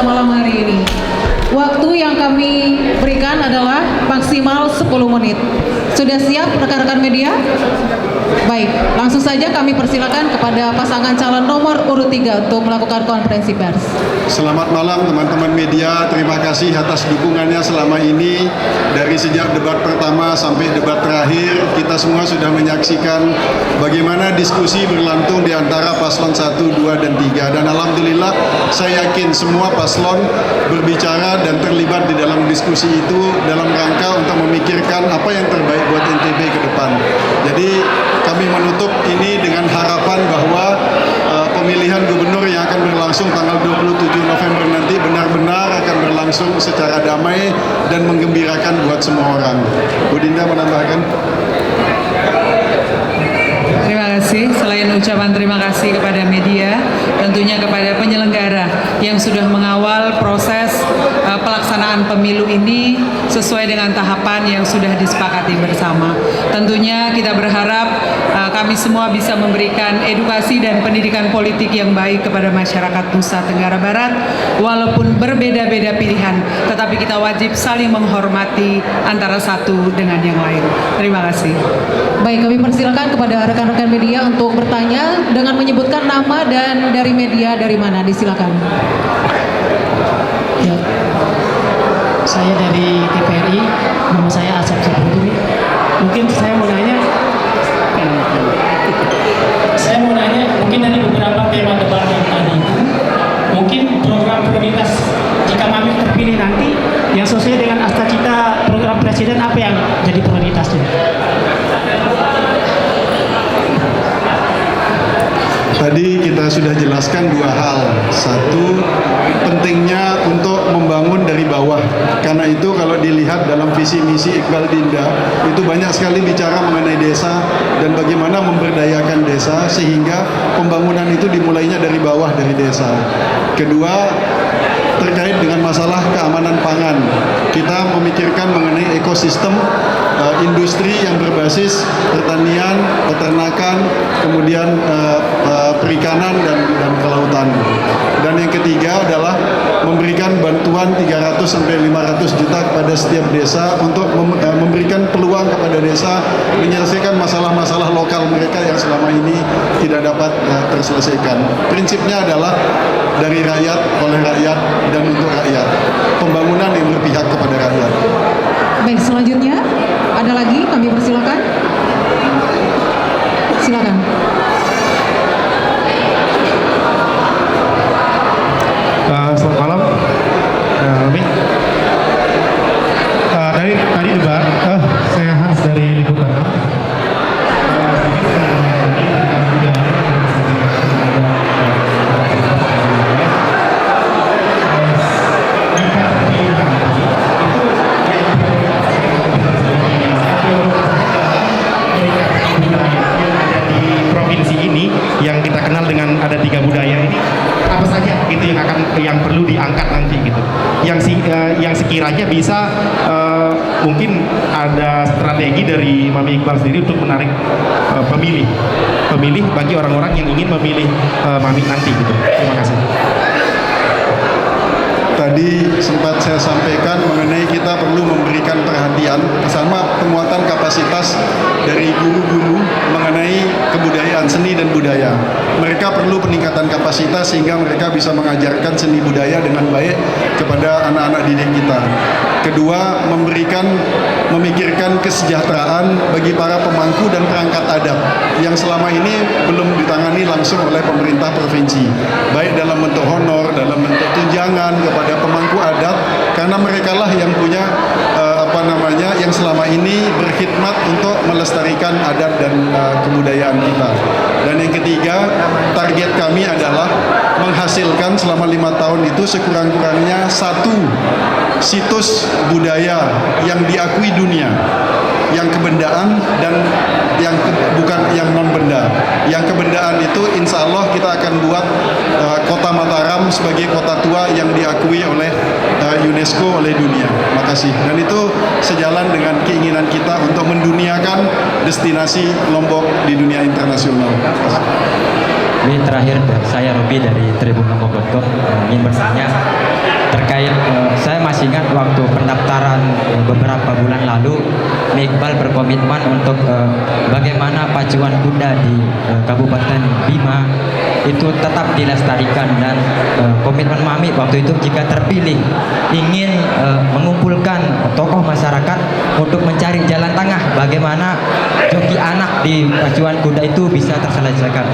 malam hari ini. Waktu yang kami berikan adalah maksimal 10 menit. Sudah siap rekan-rekan media? Baik, langsung saja kami persilakan kepada pasangan calon nomor urut 3 untuk melakukan konferensi pers. Selamat malam teman-teman media, terima kasih atas dukungannya selama ini. Dari sejak debat pertama sampai debat terakhir, kita semua sudah menyaksikan bagaimana diskusi berlangsung di antara paslon 1, 2, dan 3. Dan alhamdulillah saya yakin semua paslon berbicara dan terlibat di dalam diskusi itu dalam rangka untuk memikirkan apa yang terbaik buat NTB ke depan. Jadi kami menutup ini dengan harapan bahwa pemilihan gubernur yang akan berlangsung tanggal 27 November nanti benar-benar akan berlangsung secara damai dan menggembirakan buat semua orang. Bu Dinda menambahkan. Terima kasih. Selain ucapan terima kasih kepada media, tentunya kepada penyelenggara yang sudah mengawal proses pelaksanaan pemilu ini sesuai dengan tahapan yang sudah disepakati bersama. Tentunya kita berharap kami semua bisa memberikan edukasi dan pendidikan politik yang baik kepada masyarakat Nusa Tenggara Barat, walaupun berbeda-beda pilihan, tetapi kita wajib saling menghormati antara satu dengan yang lain. Terima kasih. Baik, kami persilakan kepada rekan-rekan media untuk bertanya dengan menyebutkan nama dan dari media dari mana. Disilakan. Ya. Saya dari TVRI, nama saya Asep Saputri. Mungkin saya mau nanya, mungkin dari beberapa tema debat yang tadi itu, mungkin program prioritas jika kami terpilih nanti yang sesuai dengan cita program presiden apa yang jadi prioritasnya? Tadi kita sudah jelaskan dua hal. Satu, pentingnya untuk membangun dari bawah. Karena itu kalau dilihat dalam visi misi Iqbal Dinda, itu banyak sekali bicara mengenai desa dan bagaimana memberdayakan desa sehingga pembangunan itu dimulainya dari bawah, dari desa. Kedua, terkait dengan masalah keamanan pangan. Kita memikirkan mengenai ekosistem industri yang berbasis pertanian, peternakan, kemudian perikanan dan kelautan. Dan yang ketiga adalah memberikan bantuan 300 sampai 500 juta kepada setiap desa untuk memberikan peluang kepada desa menyelesaikan masalah-masalah lokal mereka yang selama ini tidak dapat terselesaikan. Prinsipnya adalah dari rakyat, oleh rakyat, dan untuk rakyat. Pembangunan yang berpihak kepada rakyat. Baik, selanjutnya ada lagi, kami persilakan. Silakan. Selamat malam. Dari tadi debat, saya Hans dari Liputan. Yang kita kenal dengan ada 3 budaya ini, apa saja itu yang perlu diangkat nanti gitu, yang sekiranya bisa mungkin ada strategi dari Mami Iqbal sendiri untuk menarik pemilih bagi orang-orang yang ingin memilih Mami nanti gitu. Terima kasih. Tadi sempat saya sampaikan mengenai kita perlu memberikan perhatian bersama penguatan kapasitas dari guru-guru mengenai kebudayaan, seni dan budaya. Mereka perlu peningkatan kapasitas sehingga mereka bisa mengajarkan seni budaya dengan baik kepada anak-anak didik kita. Kedua, memikirkan kesejahteraan bagi para pemangku dan perangkat adat yang selama ini belum ditangani langsung oleh pemerintah provinsi, baik dalam bentuk honor, dalam bentuk tunjangan kepada pemangku adat, karena merekalah yang punya yang selama ini berkhidmat untuk melestarikan adat dan kebudayaan kita. Dan yang ketiga, target kami adalah menghasilkan selama 5 tahun itu sekurang-kurangnya 1 situs budaya yang diakui dunia, yang kebendaan dan yang bukan yang non benda. Yang kebendaan itu insya Allah kita akan buat kota Mataram sebagai kota tua yang diakui oleh UNESCO, oleh dunia. Makasih. Dan itu sejalan dengan keinginan kita untuk menduniakan destinasi Lombok di dunia internasional. Ini terakhir saya Robi dari Tribun Lombok.com ingin bertanya terkait saya masih ingat waktu pendaftaran beberapa bulan lalu Iqbal berkomitmen untuk bagaimana pacuan kuda di Kabupaten Bima itu tetap dilestarikan, dan komitmen Mami waktu itu jika terpilih ingin mengumpulkan tokoh masyarakat untuk mencari jalan tengah bagaimana joki anak di pacuan kuda itu bisa terselesaikan.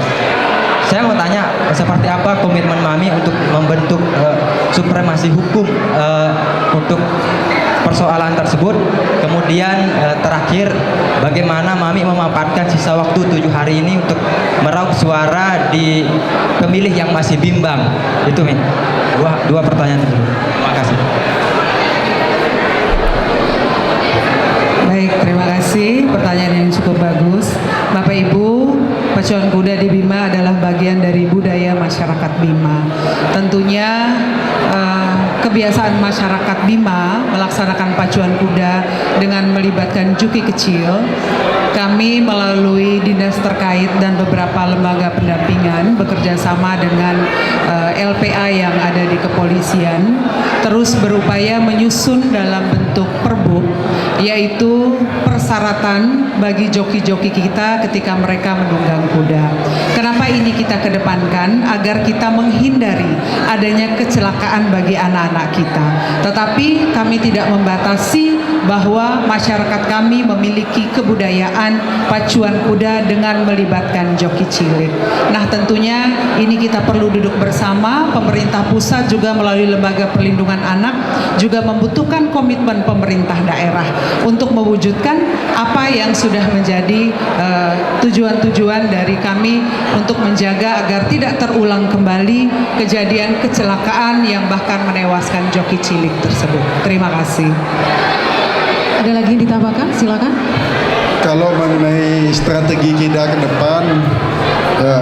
Saya mau tanya, seperti apa komitmen Mami untuk membentuk supremasi hukum untuk persoalan tersebut. Kemudian terakhir, bagaimana Mami memanfaatkan sisa waktu 7 hari ini untuk meraup suara di pemilih yang masih bimbang. Itu Mi, dua pertanyaan tersebut. Terima kasih. Baik, terima kasih. Pertanyaan yang cukup bagus. Bapak Ibu, pacuan kuda di Bima adalah bagian dari budaya masyarakat Bima. Tentunya kebiasaan masyarakat Bima melaksanakan pacuan kuda dengan melibatkan joki kecil. Kami melalui dinas terkait dan beberapa lembaga pendampingan bekerja sama dengan LPA yang ada di kepolisian terus berupaya menyusun dalam bentuk perbuk, yaitu persyaratan bagi joki-joki kita ketika mereka menunggang kuda. Kenapa ini kita kedepankan? Agar kita menghindari adanya kecelakaan bagi anak-anak kita. Tetapi kami tidak membatasi bahwa masyarakat kami memiliki kebudayaan pacuan kuda dengan melibatkan joki cilik. Nah, tentunya ini kita perlu duduk bersama. Pemerintah pusat juga melalui Lembaga Perlindungan Anak juga membutuhkan komitmen pemerintah daerah untuk mewujudkan apa yang sudah menjadi tujuan-tujuan dari kami untuk menjaga agar tidak terulang kembali kejadian kecelakaan yang bahkan menewaskan joki cilik tersebut. Terima kasih. Ada lagi yang ditambahkan? Silakan. Kalau mengenai strategi kita ke depan,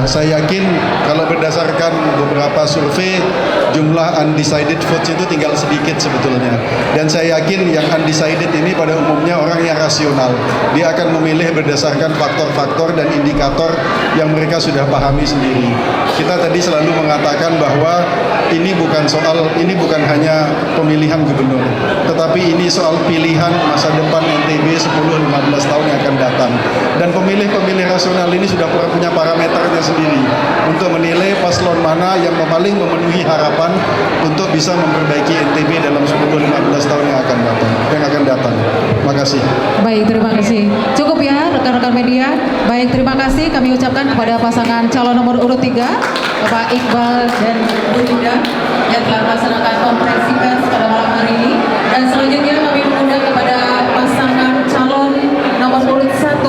saya yakin kalau berdasarkan beberapa survei, jumlah undecided votes itu tinggal sedikit sebetulnya. Dan saya yakin yang undecided ini pada umumnya orang yang rasional. Dia akan memilih berdasarkan faktor-faktor dan indikator yang mereka sudah pahami sendiri. Kita tadi selalu mengatakan bahwa ini bukan hanya pemilihan gubernur, tetapi ini soal pilihan masa depan NTB 10-15 tahun yang akan datang. Dan pemilih-pemilih rasional ini sudah punya parameternya sendiri untuk menilai paslon mana yang paling memenuhi harapan untuk bisa memperbaiki NTB dalam 10-15 tahun yang akan datang. Terima kasih. Baik, terima kasih. Cukup ya rekan-rekan media. Baik, terima kasih kami ucapkan kepada pasangan calon nomor urut 3, Bapak Iqbal dan Bu Linda yang telah melaksanakan konferensi pers pada malam hari ini. Dan selanjutnya kami mengundang kepada pasangan calon nomor urut 1.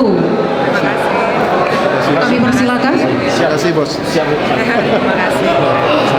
Kami persilakan. Terima kasih, Bos. Terima kasih.